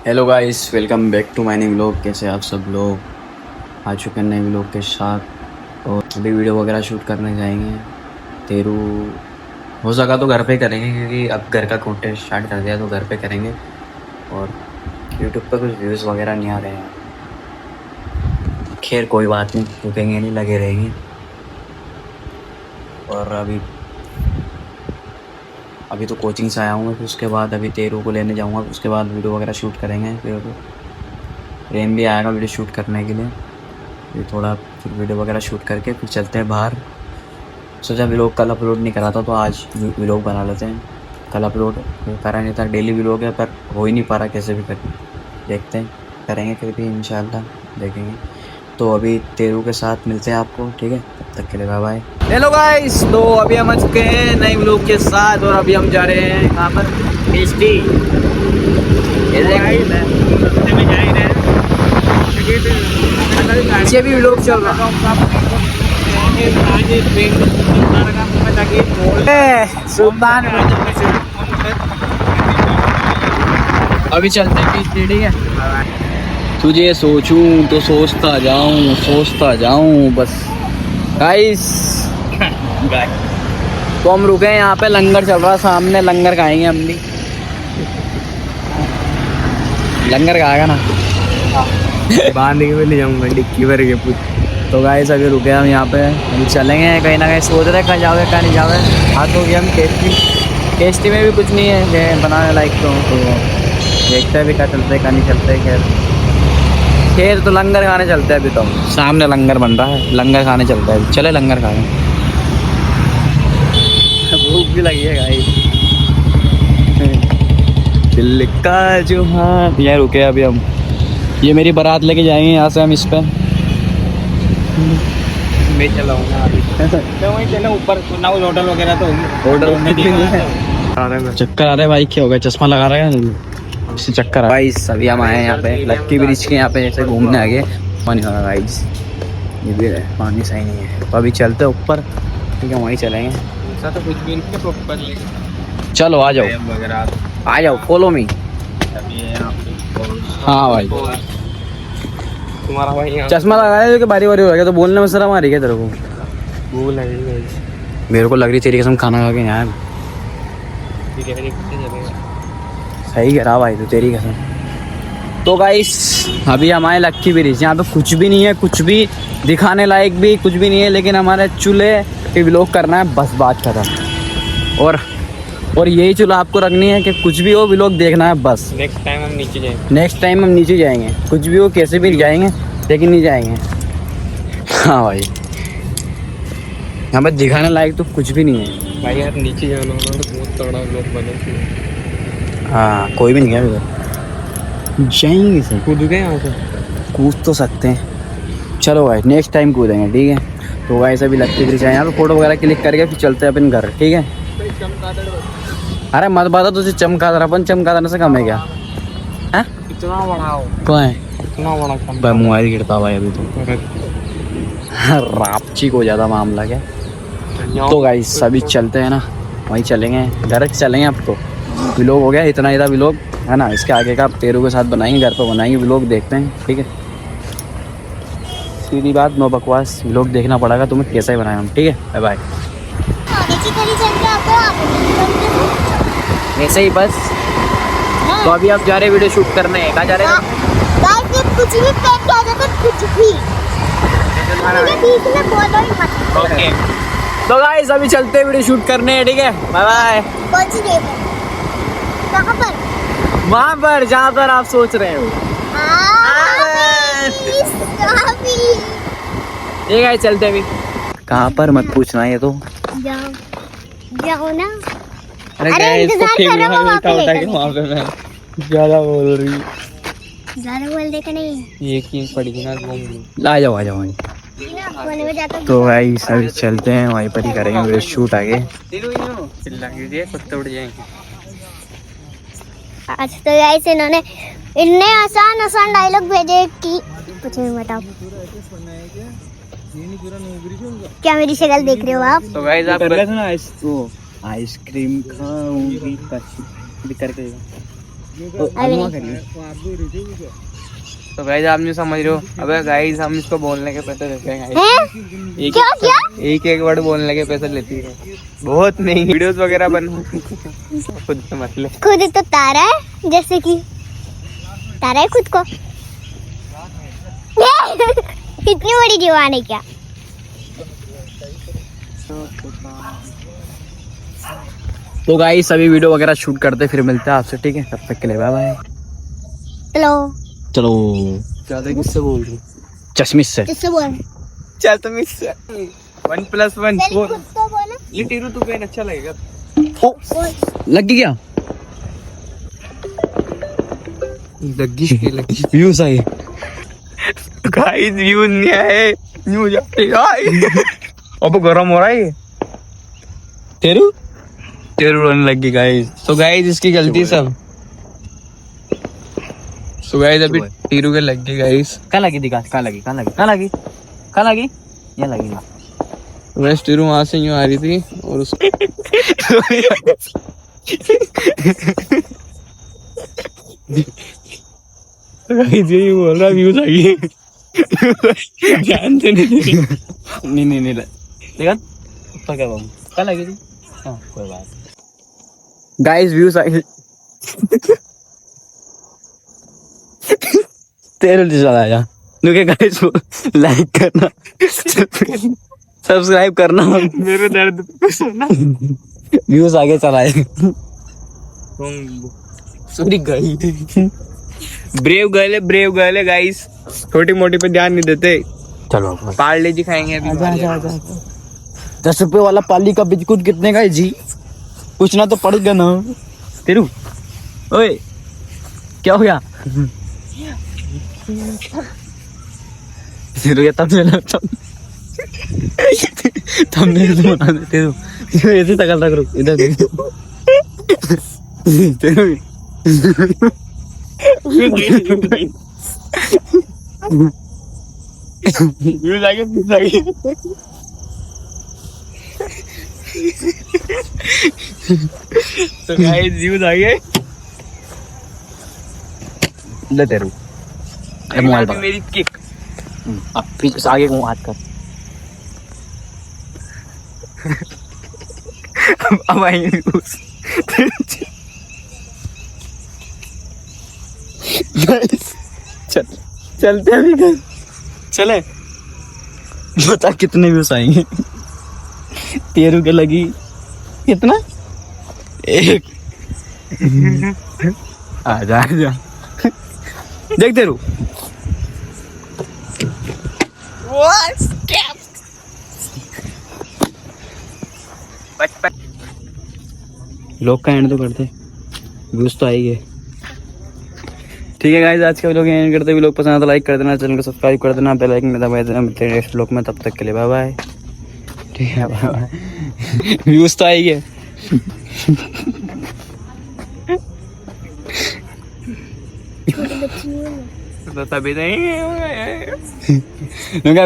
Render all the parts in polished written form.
Hello guys, welcome back to my new vlog. कैसे आप सब लोग? आ चुके हैं नए व्लॉग के साथ और अभी वीडियो वगैरह शूट करने जाएंगे। तेरू हो सका तो घर पे करेंगे क्योंकि अब घर का कंटेंट स्टार्ट कर दिया तो घर पे करेंगे। और यूट्यूब पे कुछ व्यूज़ वगैरह नहीं आ रहे हैं। खैर कोई बात नहीं, रुकेंगे नहीं, लगे रहेंगे। और अभी तो कोचिंग से आया हूँ, फिर उसके बाद अभी तेरू को लेने जाऊँगा, उसके बाद वीडियो वगैरह शूट करेंगे। फिर प्रेम भी आएगा वीडियो शूट करने के लिए। फिर थोड़ा फिर वीडियो वगैरह शूट करके फिर चलते हैं बाहर। सोचा व्लॉग कल अपलोड नहीं करा था तो आज व्लॉग बना लेते हैं। कल अपलोड करा नहीं था, डेली व्लॉग है पर हो ही नहीं पा रहा, कैसे भी कर देखते हैं, करेंगे फिर भी इंशाल्लाह, देखेंगे। तो अभी तेरू के साथ मिलते हैं आपको, ठीक है? तब तक के लिए बाय बाय। हेलो गाइस, तो अभी हम आ चुके हैं नए व्लॉग के साथ और अभी हम जा रहे हैं कहाँ पर? टेस्टी। पीछे भी व्लॉग चल रहा सुल्तान। अभी चलते हैं पीछे, ठीक है? तुझे सोचूं तो सोचता जाऊं बस। गाइस तो हम रुके हैं यहाँ पे, लंगर चल रहा है सामने, लंगर खाएंगे हम भी। लंगर खाएगा ना? बांध के नहीं जाऊँगा, डिक्की भर के पूछ। तो गाइस अभी रुके हम यहाँ पे, अभी चलेंगे कहीं ना कहीं। सोच रहे कहाँ जाओगे कहाँ नहीं जाओगे। हाँ तो हम टेस्टी में भी कुछ नहीं है बनाने लायक, तो देखते हैं भी क्या चलते है क्या नहीं चलते। खैर तो लंगर खाने चलते हैं। अभी तो सामने लंगर बन रहा है, लंगर खाने चलते हैं। चले लंगर खाने, भूख भी लगी है गाइस। दिल का जो हाथ, यहाँ रुके अभी हम। ये मेरी बारात लेके जाएंगे यहाँ से हम इस पे। मैं चलाऊंगा अभी तो वहीं चले ऊपर ना, होटल वगैरह तो होगी। होटल चक्कर आ रहे भाई, क्या हो गया? चश्मा लगा रहा है, इससे चक्कर आ। गाइस अभी हम आए हैं यहाँ पे लक्की ब्रिज के यहाँ पे, ऐसे घूमने आगे। पानी होगा गाइस, ये भी है, पानी सही नहीं है। तो अभी चलते हैं ऊपर, ठीक है? वहीं चलेंगे। तो कुछ भी नहीं, चलो आ जाओ फॉलो मी। हाँ भाई, तुम्हारा भाई चश्मा लगाया जो कि बारी बारी हो गया, तो बोलने में शर्म आ रही है तेरे को? भूख लगी मेरे को, लग रही तेरी कसम, खाना खा के यहाँ सही करा भाई, तो तेरी कसम। तो गाइस अभी हम आए लक्की ब्रिज, यहाँ पे कुछ भी नहीं है, कुछ भी दिखाने लायक भी कुछ भी नहीं है, लेकिन हमारे चूल्हे पे व्लॉग करना है, बस बात खत्म। और यही चूल्हा आपको रखनी है कि कुछ भी हो व्लॉग देखना है बस। नेक्स्ट टाइम हम नीचे जाएंगे, कुछ भी हो कैसे भी जाएंगे, लेकिन नहीं जाएंगे। हाँ भाई, यहाँ पर दिखाने लायक तो कुछ भी नहीं है भाई। यार नीचे जाना होगा तो बहुत तगड़ा व्लॉग बने। हाँ कोई भी नहीं है उधर, जाएंगे सर। कूद गए यहाँ से? कूद तो सकते हैं, चलो भाई नेक्स्ट टाइम कूदेंगे, ठीक है? तो भाई अभी लक्की ब्रिज है, यहाँ पे फोटो वगैरह क्लिक करके फिर चलते हैं अपन घर, ठीक है? अरे मत बता, तुझे चमकादड़, अपन चमकादड़ से कम है क्या? है इतना बड़ा हो कौन है? इतना बड़ा मोबाइल गिरता भाई अभी तो। रापची को ज़्यादा मामला क्या? तो गाइस अभी चलते हैं ना, वहीं चलेंगे, घर चलेंगे। अब तो व्लॉग हो गया, इतना ही था व्लॉग, है ना? इसके आगे का तेरू के साथ बनाएंगे, घर पर बनाएंगे व्लॉग, देखते हैं, ठीक है? सीधी बात, नो बकवास, व्लॉग देखना पड़ेगा तुम्हें, कैसा ही बनाए हम, ठीक है? Bye bye. ऐसे ही बस। तो अभी आप जा रहे वीडियो शूट करने, कहाँ जा रहे हैं? कुछ भी कुछ भी। ओके तो गाइस अभी चलते हैं वीडियो शूट करने, ठीक है? Bye bye. कहाँ पर? वहाँ पर जहाँ पर आप सोच रहे हो। ठीक है चलते अभी। कहाँ पर मत पूछना, ये तो जाओ ना। अरे इंतजार कर रहा हूँ वहाँ पे मैं ज्यादा बोल रही, ज़्यादा बोल दे का नहीं। ये की पड़ी ना, आ जाओ। तो भाई सभी चलते हैं, वहीं पर ही करेंगे वीडियो शूट आगे। आज तो ऐसे इन्होंने इतने आसान डायलॉग भेजे कि कुछ नहीं बताओ। क्या मेरी शक्ल देख रहे हो आप? तो गाइस आप आइसक्रीम खाऊंगी करके तो गाइस आप नहीं समझ रहे हो। अबे गाइस हम इसको बोलने के पैसे देते हैं गाइस। हैं? क्या क्या? एक वर्ड बोलने के पैसे लेती है। बहुत महंगी वीडियोस वगैरह बन खुद से मतलब खुद तो तारा है, जैसे कि तारा है खुद को। इतनी बड़ी दीवान है क्या? तो गाइस अभी वीडियो वगैरह शूट करते फिर मिलते हैं आपसे, ठीक है? तब तक के लिए बाय बाय। हेलो। चलो ज्यादा किससे बोल रही? चश्मिश से। किससे बोल? चश्मिश से। 1+1 पहले बोल। खुद तो बोलो। ये टीरू तू पहन अच्छा लगेगा। ओ लग गया। लगी व्यूज आए गाइस, व्यूज नहीं आए, न्यूज आए। अब गरम हो रहा है तेरू रोने लगी गाइस। तो गाइस इसकी गलती सब। तो गाइस अभी टीरू के लग गई गाइस। कहाँ लगी दिखा? कहाँ लगी? ये लगी ना। वैसे टीरू वहां से यूं आ रही थी और उसको यही बोल रहा व्यूज आ गई। ध्यान से नहीं देखा तो क्या बोलूं? कहाँ लगी थी? हाँ कोई बात। गाइस व्यूज आए। तेरे लिए चला जा। नुके गाइस लाइक करना, सब्सक्राइब करना। मेरे दर्द पे सुना। व्यूज आगे चलाए। Sorry guys. ब्रेव गर्ल है गाइस। छोटी मोटी पे ध्यान नहीं देते। चलो पार्ले जी खाएंगे अभी। 10 रुपए वाला पाली का बिस्कुट कितने का है जी? कुछ ना तो पड़ गया ना तेरू। ओए क्या हो गया? तुमने बना दे तेरू। ऐसे तकल रख रो इधर देख। तेरू तो गाइस व्यूज आ गए। ले तेरू मोबाइल पर मेरी किक। अब पीछे आगे को हाथ कर। अब आई व्यूज। चलते हैं अभी। चले बता कितने व्यूज आएंगे? तेरू के लगी कितना? 1। आजा देख तेरू। लोग का एंड तो करते, व्यूज तो आएंगे। ठीक है गाइस, आज का व्लॉग एंड करते हैं। व्लॉग पसंद आता तो लाइक कर देना, चैनल को सब्सक्राइब कर देना, बेल आइकन दबा देना। मिलते हैं नेक्स्ट व्लॉग में, तब तक के लिए बाय बाय। ठीक है बाय बाय। व्यूज तो आएंगे। तो तभी नहीं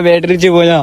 बैटरी चिप हो जा।